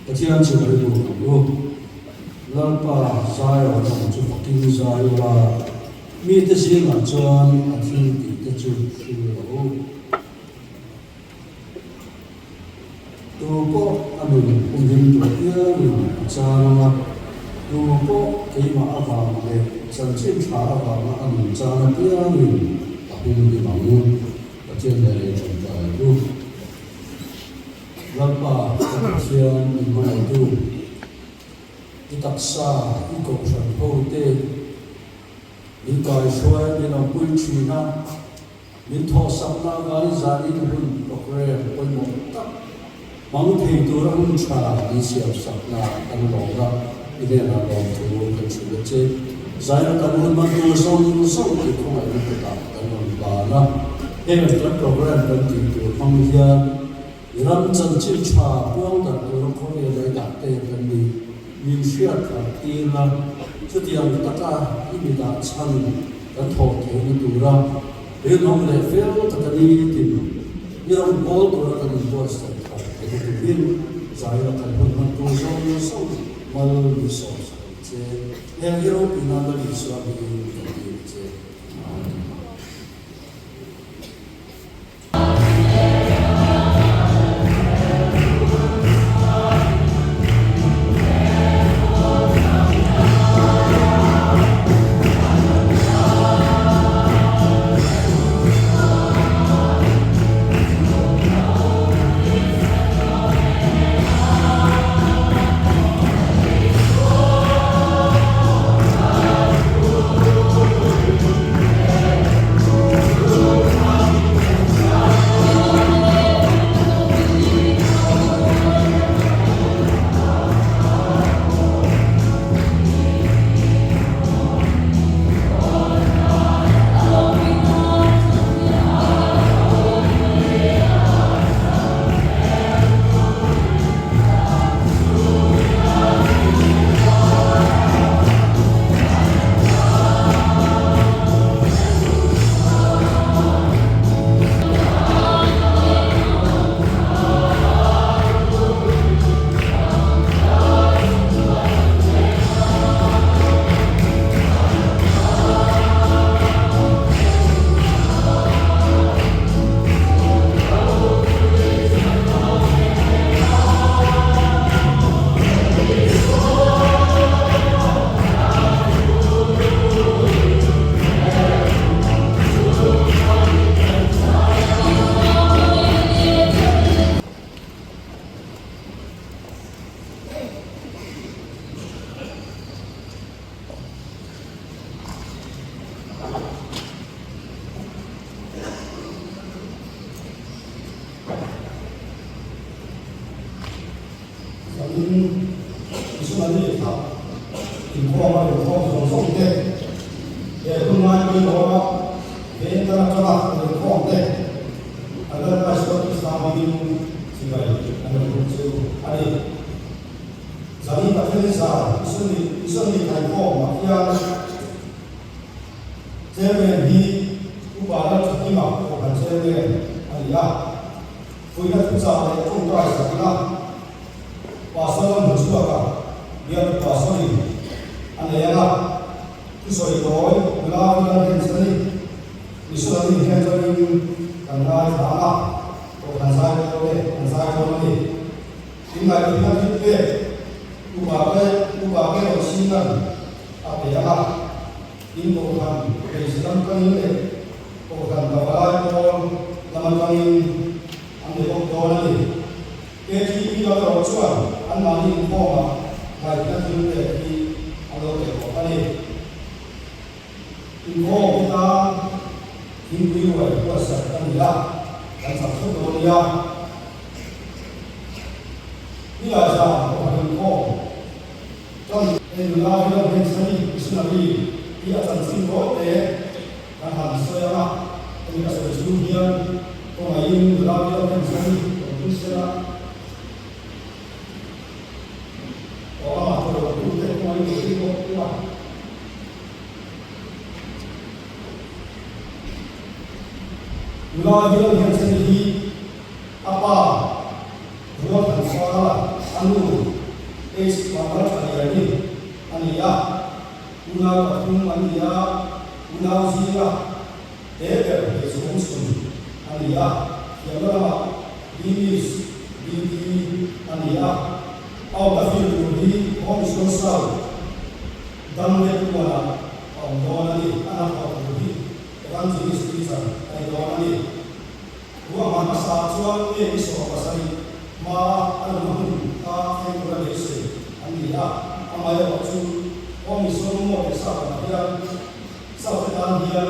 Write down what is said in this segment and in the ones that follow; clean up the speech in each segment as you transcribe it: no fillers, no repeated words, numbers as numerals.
Katian Chibari Guru, Lalpa Sayo, Fucking Sayo, meet the Sima John, I think the two. Tupo, I mean, Umim Tokia, Chana, Tupo, Kima Avama, Sanchim Chava, and Chana Piamin, Abim Mamun, Katian Guru. Lalpa, Katian, in my do. Itaksa, Ikoshan, Pote, Nikai Shoy, in a Punchina, Minto Sapna, Galizari, Pokre, Poinota, Mountain Duran Cha, Isia Sapna, and Longa, Idena Long to contribute. Zaira Tamuman to some song to come and look at and Bana. Here the program went into Pangya. Ramjan Chicha, Wanda, Korea, like that, and the Yushia, Tina, Tudian Tata, Imida, San, and Talk, and Dura. They normally fail to the need. You don't go to the voice that Zaira Tamuman goes on so well resource. And Europe in other Israeli. Apa buat dan suara anu es wabal kaliani ania una patung ania una zira ever is homeschool ania yamama dinis didi ania au bafil di homeschool sao damne kuala au donani anak au di kan jenis bisa ai donani gua mana satuan ni iso pasai ma almamun ta figura desse ania amaya waktu om iso mo desa dia sahaja dia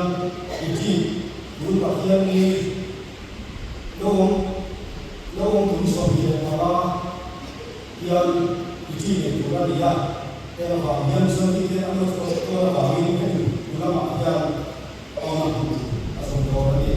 iji guru bagian ni lowong iso dia malah yang iji ni guru dia yang bagian sendiri dia anu sekolah bagian itu ulama yang orang asal orang ni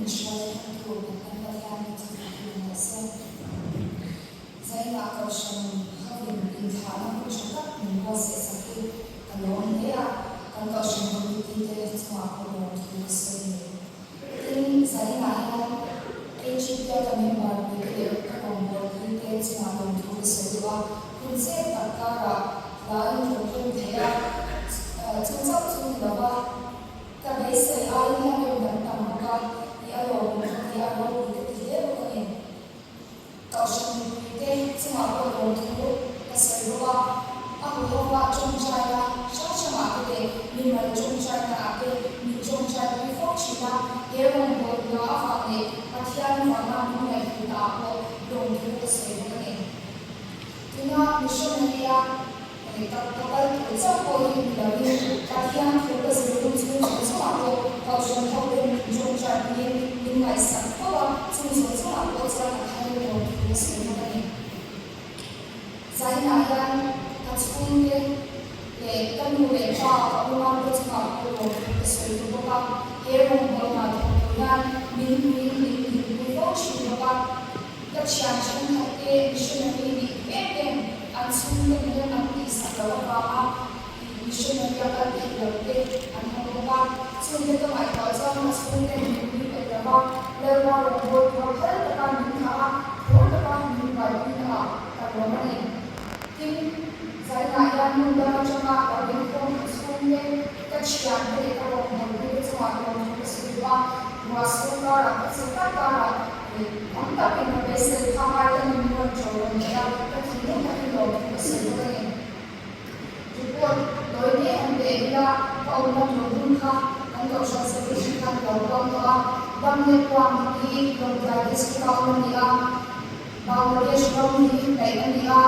Insurance Control and Mechanics Information. Zai na kausan having in Thailand, which was a second alone here, and kausan committee there to mark to the same. In Zai na Egypt, the member of the Congo, details mark to the same. Kunse Takara, Lion Program there, to talk to the Kabese, I have been Tamaka. Alone, the alone with the living. Caution the Singapore to a Sarua, Abuva, Chung China, Shashamake, Mima Chung China, Chung China before China, Aaron Board, Family, Atian Mama, Muna, don't do the same again. Do not missionary. Kapal example in the Katian focus on Sumato, Kaushal Hogan, John Charlie, in my son, Sumato, what's like a higher to the same way. Zainayan, Tatsunde, Tamule, Papa, Sumato, the same Boba, Aaron Bona, Min, Boba, the Chanchan, missionary, and soon the middle of these Sakawama, missionary of the and Hoba, soon the Michael, soon the Rava, Lerma, Board, the Kanika, or the Kanika by Pina, Karamani. King Zainaya, Muda, Jama, or Winfom, soon the Chian, the Karam, the Silva, Masukara, Sakara. Ang tapin na best kamatan ng mga children kaya katinong natilog ng kasulugan. Report, doon ang dela, kaunang lodong ka, ang kausap sa pisikan, lawang ka, damne po ang hiig, ng gadis kaunan niya, bawalish ng hiig, kaya niya,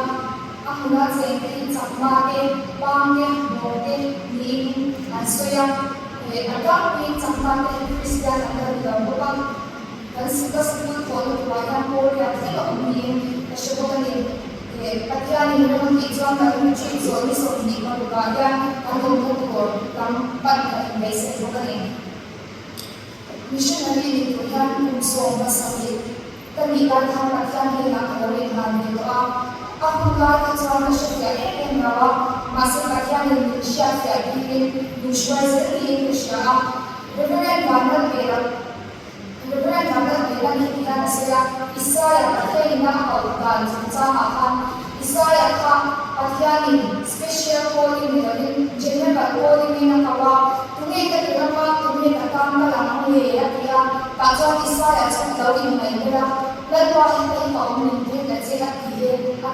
ang mula sa itin, sakmate, pangge, bote, niing, ansoya, agapin, sakmate, Christian, ang dalawang dan sebelas tahun kemudian Korea tidak umum keseluruhan pakaian yang menunjukkan dari ciri-ciri seni budaya atau bentuk tempat dan basic bukan missionary itu yang musuh masih terlibat dalam pakaian yang terlibat itu aku lalu selama sekian yang bawa masih pakaian yang siap ini musuh ini musuh benar benar berat Kemudian kami bilang kita saya Israel pakai nama Al-Quran sama Israel pakai ini special calling ini general calling ini kawa tumi kita tumi kata malam ini ya dia kata Israel sebab ini mereka lalu kita tahu ini kita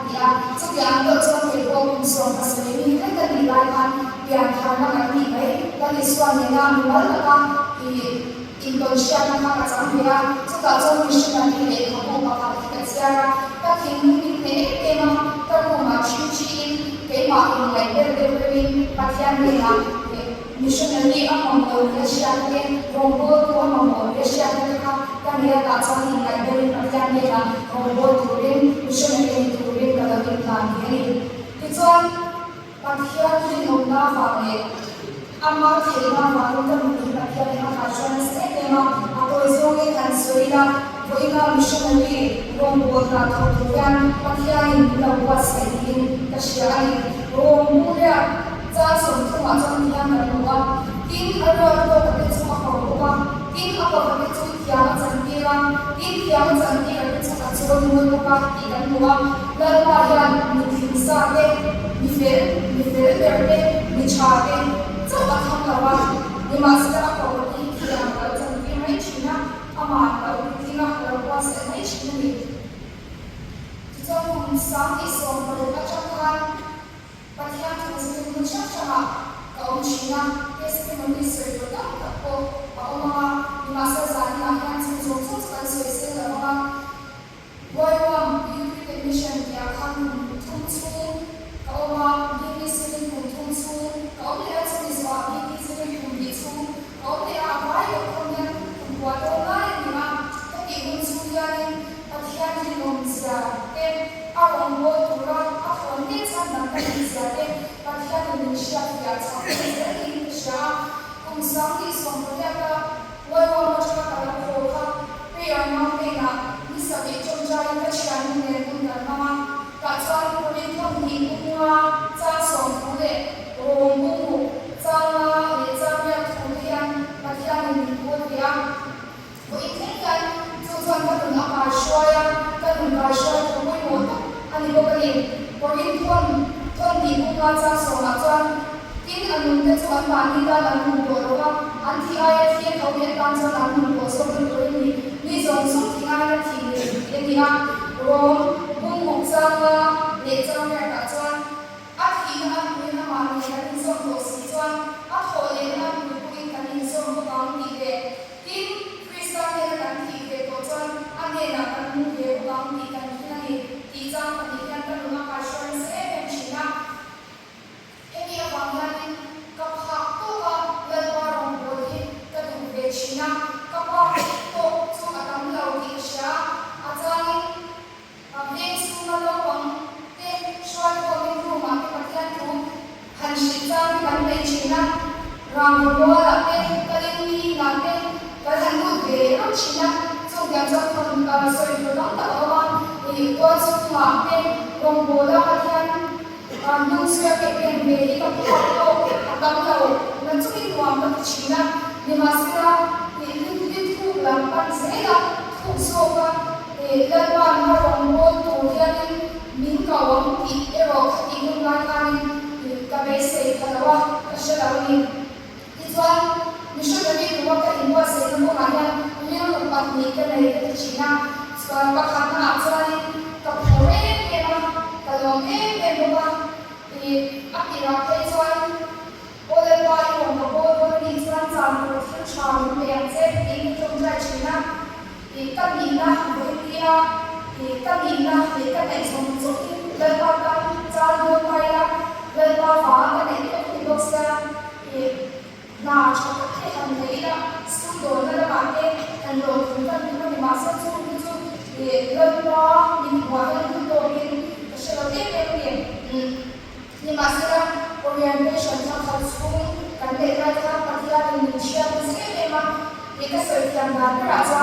dia setiap orang berdoa untuk ini kita dilakukan yang karena ini dan Israel yang melakukan Indonesia nama macamnya, sekarang missionary ini kamu bakal kerja, tapi ini tema kamu macam tema ini berbeda pakaian mereka missionary apa mau kerja ni, robot apa mau kerja mereka, kan dia tak cari dari pakaian mereka, robot turun, missionary turun kalau kita ini, kecuali pakaian ini nggak pakai. Amma terima malu dan pakaian yang khasnya setema atau izolasi dan suida boina missionary rombongan atau tuan pakaian yang buat sekali kasihan rombongan jasa untuk macam yang berubah tin ada tapi semua berubah tin apa tapi yang cantiknya yang cantiknya itu sangat berubah tidak berubah lalu yang mungkin sahaja diferente dicari Coba kamu di masa apa ini yang berjalan di China, amat China berkuasa di China. Jika misalnya Islam berkacaukan, pakaian tersebut mencacah kaum China, testimoni serta takut bahwa di masa saat ini akan semakin sesuai dengan bahwa United Mission yang akan tunjuk bahwa ini sering tunjuk kalau dia suami istri begitu, kalau dia apa yang punya buat orang yang tapi unsur pakaian di Indonesia, awam buat orang, awam ni sana Indonesia, pakaian Indonesia biasa, Indonesia, unsur di Somalia, awam nga cha so ma chuan tin anun te chuan ma ni ta an mu bo ro an thi ai thi thau he kan chuan an mu bo so tu ro ni zong so thi nga na thi ni ni a rom bung mok cha nga le cha me ka chuan a thi na an mu na ma ni na ni so do si chuan a tho le na mu ku in kan ni so mo ka ni ve tin Krista ne na kan thi ve ko chuan a ne na kan mu ve ka ni kan ni ti cha ka ni kan ka ma ka shon se em china eni a bang na ni ka pha to ka le pa rong bo hi ka du ve china ka pa to chu a tam lo ki sha a cha ni a ve su na lo bang te shoi ko mi ru ma ke pa tian tu han shi cha ni kan ve china rang bo la te ka le ni na te ka han mu ve ro china chu ga cha thon ka soi lo dang ta wa ni ko chu ma te rong bo la ka tian nung suya ke pen be ka pa to ka lo na chu ni wa ma china ni ma sira ni ni thu la pan se la thu so ka la wa na rong bo tu ya ni min ka wa ti e ro ti nu la ka ni ka be se ka wa ka sha la ni ti chuan ni shu da ni wa ka in wa se na ma ya ni ro pa ni ka nei ka china so pa kha na chuan ni ka phore ke na ka lo me be ba akira kai chuan ole pa i ro ma bo bo ni chuan chan ro thu cha ru me ang che in chung ra china i ka mi na bo tia i ka mi na i ka nei som chu le pa ka cha do pai la le pa fa ka nei ko ti bo sa i na cha ka ke han nei la su do na la ma ke han ro thu ka ni ma sa chu chu i le pa ni wa ka tu to ni ka sha lo te ke ni ni masira orientation sa school kan le ra ka patya ni chia se le ma e ka so tiam na ra cha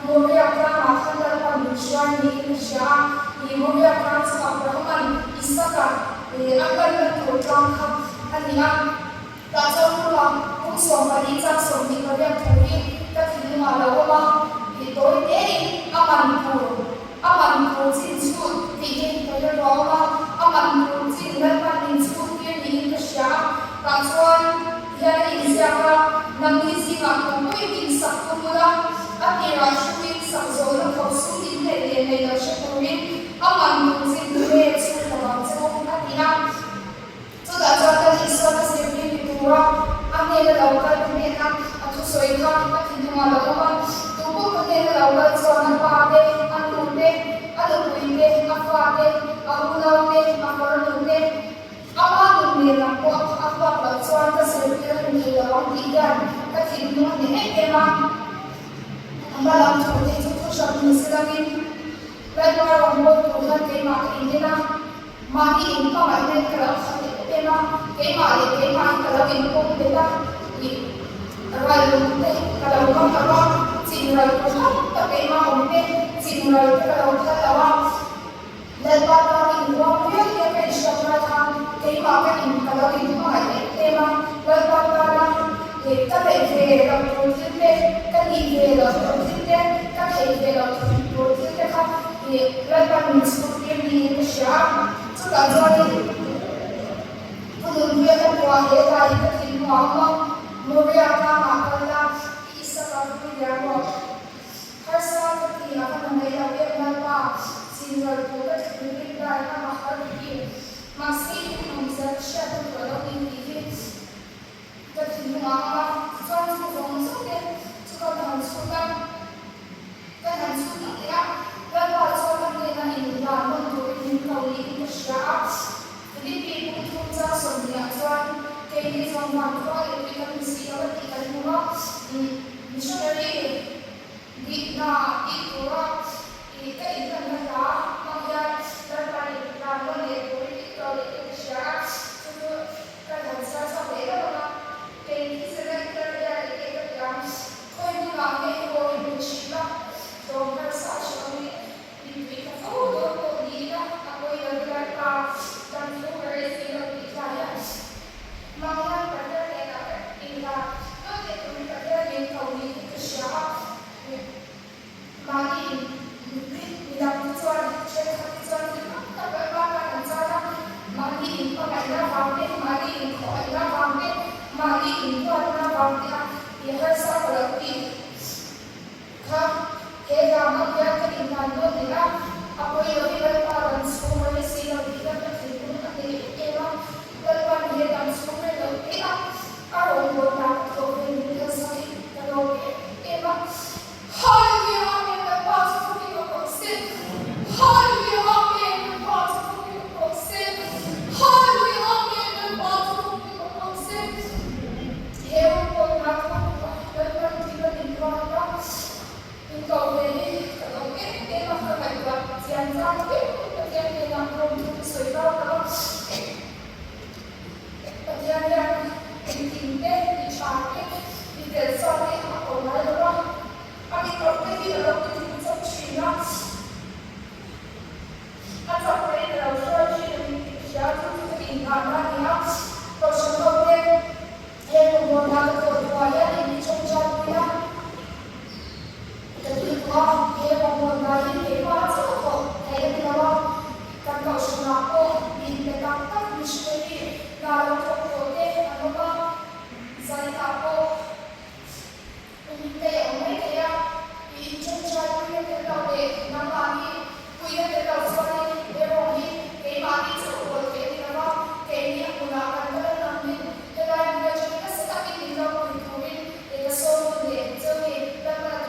mo re ka ma khan la pa ni chia ni sha ni mo re ka sa brahman isaka e akal la to tang kha ani na ta cha mu la ku so ma ni cha so ni ka ya thori ka thi ma la wa ma ni to e aman ku chin chu ti ke ka ya ro ma aman ku chin la pa ni chu ke ni ka sha ka chuan ya ni sia ka nam ni si ma ko mo i sa ko mo la a ni ra shu ni sa zo la ko su ni le le le la sha ko ni aman ku chin le chu ka ma chu a ni na chu da cha ta ni so ka se ni tu wa a ne la la ka ni na a chu so i ka a ti ni ma la ma tu ko ko ne la la cho na pa de an tu de a lu wi de a fa de a hu la de a fa lu de ama lu ne la ko a fa la cho ta se ni la ni la wa ti ga ka ti ni ni e ma amba la chu de chu sha ni se la ni la ma ro mo tu la ke ma ni na ma ni in ka ma ne ka la sa de ma ke ma ka la in ko de ta ni ra lu de ka la ko ka wa chin ra ko ta ke ma on de chin ra ka la ka la wa le pa ta ni wa pe ke ke sha ra tha ke ma ka in ka la in ma ne te ma le pa ta na ke ka le ve la ko tin de ka ni ve la ko tin de ka ke ve la ko tin de ka ni le pa ni su ke ni ke sha chu ka zo ni ko lu ve ka ko he ka i ka tin ma ma mo re ka ma ka la isa ka ku ya mo har sa ka ti na ka na ya ve na pa sin ra ko ka ti ni ka na ma ha ki ma si ni sa sha ko lo ni ni ka ti ma ma sa chu ko mo so ke chu ka na chu ka ni ya ka pa so ka ni na ni ya mo to ni ka ni ka sha ni pi ku tu cha so ni ya chuan ke ni so ma ko ni ka ni si ka ti ka ni ma missionary di na i ko ra i ka i ka na ta ma ya ta pa ni na ko ni ko ni ka ni ka sha chu ka na sa sa le la ma ke ni se na ka ya ke ka ya ko ni na ke ko ni chi la so ka sa sha ni ni ka ko do ko ni na ko ya ka ta dan so ka re se na ki ta ya ma ya ka ta ne na ka in la no de ko ni ka ya ni ka ni ka sha ma ni ni la Kaya magyan katingkado nila, ako yung ibalparan summer na sila bilang natin at nilipira, dalpan niya ang summer na ila, araw mo na ito rin sa talog, ila, hallelujah, amen, the positive of sin, hallelujah, amen, the positive of sin, hallelujah, amen, the positive of sin, ewan ko na ito, dalpan niya ang ikaw ay kalungit, ila ka nagwa, siyan sa akin, pagyan niya ang problem sa ikaw, pagyan niya ang tinte, i-chake, i-desari, ako na ito, ang ikaw ay hinarap din sa China, at sa pwede raw siya, siya, tingkana niya, pag siya problem, kung muna ito, buhaya, hindi siya niya, jadi Tuhan dia memulai hebat satu kayak dalam kata sunaku di dekat misteri dalam kote apa saya tahu kayak mereka ya itu cara yang kita deh namanya punya kita sekali berohi kayak mati satu kayak dalam kayak menggunakan dalam dalam belajar sekali di dalam itu kita semua deh jadi dalam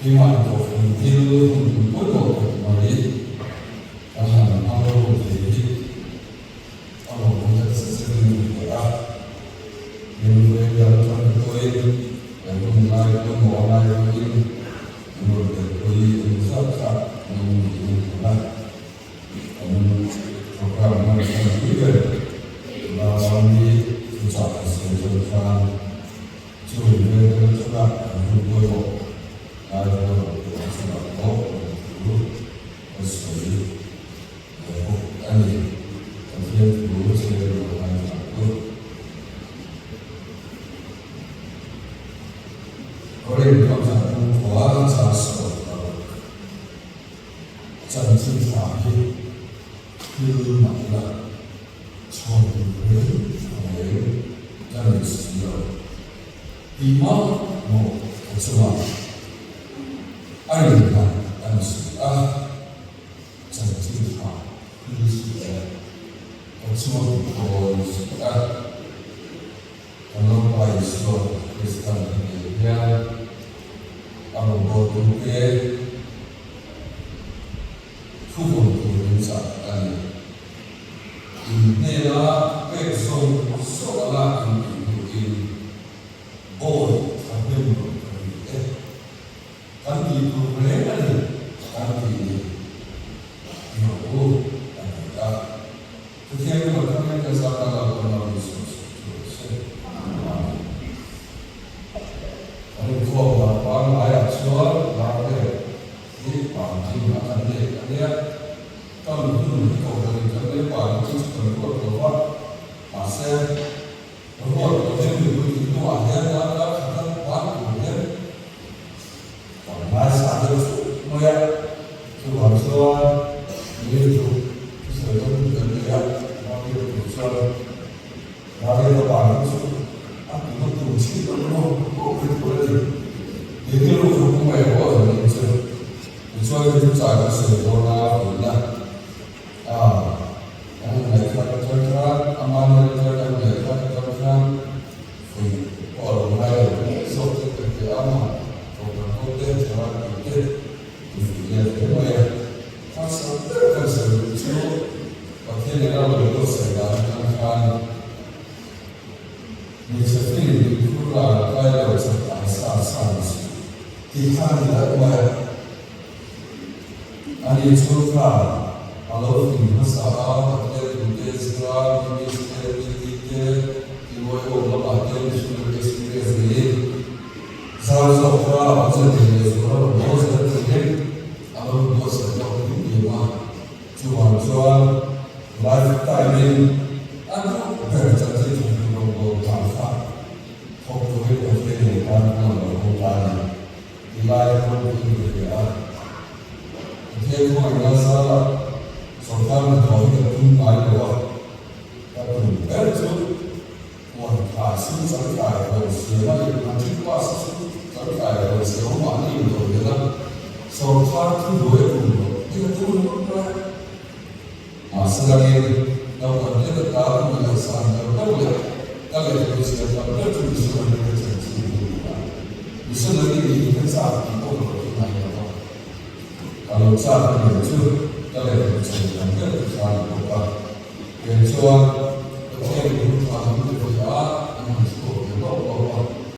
Iman to fil polo mari ahan alo de alo bonda sesering kita yang mereka tuan tuai yang mengenai mengenai ini menurut tuai yang sah mengenai program mereka juga melalui usaha sesuatu cuy mereka coba menurut ada sesuatu dulu sesuatu ini kemudian dulu saya melakukan itu oleh keputusan keluarga sesuatu jangan sampai itu malah contohnya jangan sesuatu imam mau sesuatu Ayolah, ansuah, cantiklah, Yesuslah, semua bersuah, kalau baik suah Kristen dia, kalau berdoa, kubur saat ini lah, besok sekolah ini, boy, sampai kami itu mereka kami itu kita setiap kami kesalahan dalam Yesus kalau tua orang ayat suara lalu di pagi makan dia kalau dulu kau dari kami pagi sekolah keluar masa keluar dari itu akhirnya ada waktu masa itu mulai keluar itu sebelum kerja waktu itu lagi lepas itu aku betul sih kalau itu lu mulai awal itu cara sekolah yang mereka kerja aman mereka kerja orang lain soal kerja aman Kemudian cara itu dia mulai pasal itu pakai dalam dosa dan misalnya itu lah kayak asal kita tidak mulai ada itu kalau di masalah pakai dosa misalnya Saudara jadi saudara bos terjadi, kalau bos terjadi di mana, jual lifetime, aku berjadi di rumah bangsa, fokus di dalam rumah di layar media. Dia mengenal salah, saudara tahu itu apa, tapi berjudi, wah asing sekali, siapa yang nanti pas terkait dengan semua ini adalah soal dua itu masalah dalam kita tahu melaksanakan kalau kita bisa bisa lagi kita saat itu kalau saat itu kalau kita bisa saat itu yang